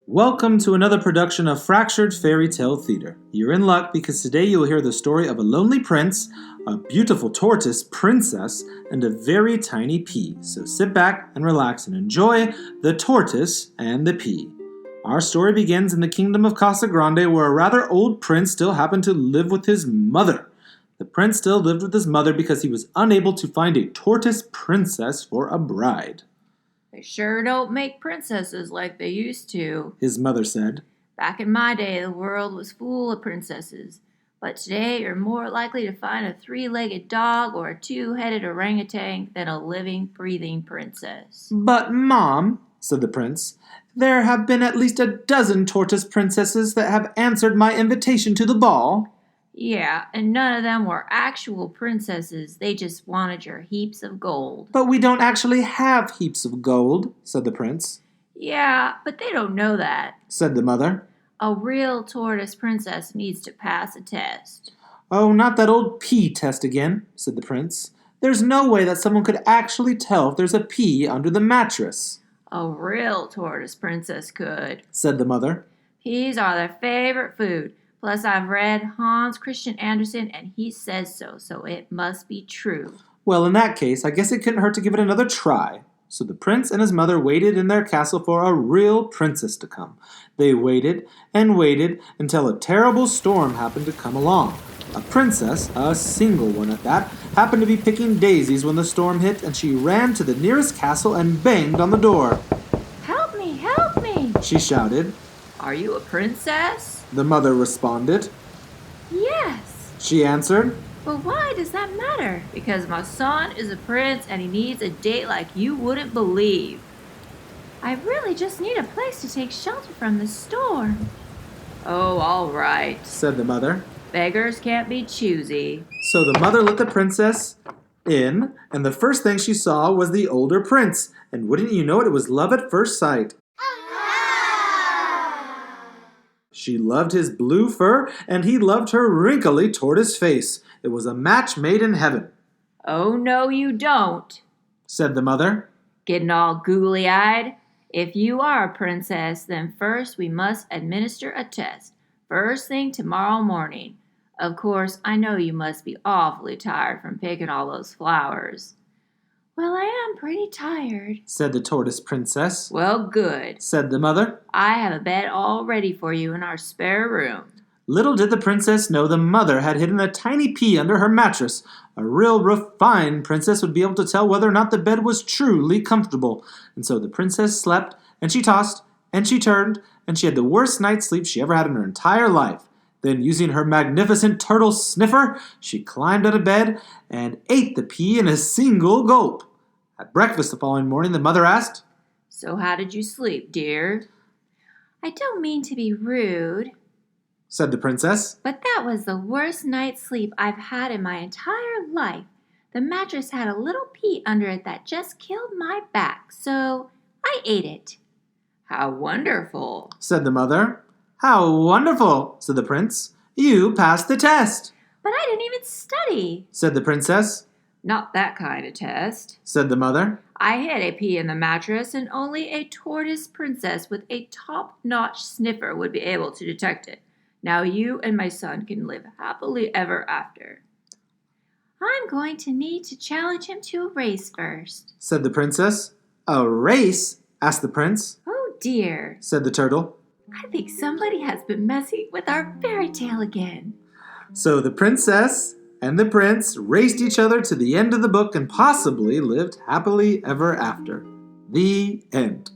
Welcome to another production of Fractured Fairy Tale Theater. You're in luck because today you will hear the story of a lonely prince, a beautiful tortoise princess, and a very tiny pea. So sit back and relax and enjoy The Tortoise and the Pea. Our story begins in the kingdom of Casa Grande, where a rather old prince still happened to live with his mother. The prince still lived with his mother because he was unable to find a tortoise princess for a bride. They sure don't make princesses like they used to, His mother said. Back in my day, the world was full of princesses. But today, you're more likely to find a three-legged dog or a two-headed orangutan than a living, breathing princess. But, Mom, said the prince, there have been at least a dozen tortoise princesses that have answered my invitation to the ball. Yeah, and none of them were actual princesses. They just wanted your heaps of gold. But we don't actually have heaps of gold, said the prince. Yeah, but they don't know that, said the mother. A real tortoise princess needs to pass a test. Oh, not that old pea test again, said the prince. There's no way that someone could actually tell if there's a pea under the mattress. A real tortoise princess could, said the mother. Peas are their favorite food. Plus, I've read Hans Christian Andersen, and he says so it must be true. Well, in that case, I guess it couldn't hurt to give it another try. So the prince and his mother waited in their castle for a real princess to come. They waited and waited until a terrible storm happened to come along. A princess, a single one at that, happened to be picking daisies when the storm hit, and she ran to the nearest castle and banged on the door. Help me, she shouted. Are you a princess? The mother responded. Yes, she answered. But why does that matter? Because my son is a prince and he needs a date like you wouldn't believe. I really just need a place to take shelter from the storm. Oh, all right, said the mother. Beggars can't be choosy. So the mother let the princess in, and the first thing she saw was the older prince. And wouldn't you know it, it was love at first sight. She loved his blue fur, and he loved her wrinkly tortoise face. It was a match made in heaven. Oh, no, you don't, said the mother. Getting all googly-eyed. If you are a princess, then first we must administer a test. First thing tomorrow morning. Of course, I know you must be awfully tired from picking all those flowers. Well, I am pretty tired, said the tortoise princess. Well, good, said the mother. I have a bed all ready for you in our spare room. Little did the princess know the mother had hidden a tiny pea under her mattress. A real refined princess would be able to tell whether or not the bed was truly comfortable. And so the princess slept, and she tossed, and she turned, and she had the worst night's sleep she ever had in her entire life. Then, using her magnificent turtle sniffer, she climbed out of bed and ate the pea in a single gulp. At breakfast the following morning, the mother asked, So how did you sleep, dear? I don't mean to be rude, said the princess, but that was the worst night's sleep I've had in my entire life. The mattress had a little pea under it that just killed my back, so I ate it. How wonderful, said the mother. How wonderful, said the prince. You passed the test. But I didn't even study, said the princess. Not that kind of test, said the mother. I hid a pea in the mattress, and only a tortoise princess with a top-notch sniffer would be able to detect it. Now you and my son can live happily ever after. I'm going to need to challenge him to a race first, said the princess. A race? Asked the prince. Oh dear, said the turtle. I think somebody has been messing with our fairy tale again. So the princess and the prince raced each other to the end of the book and possibly lived happily ever after. The end.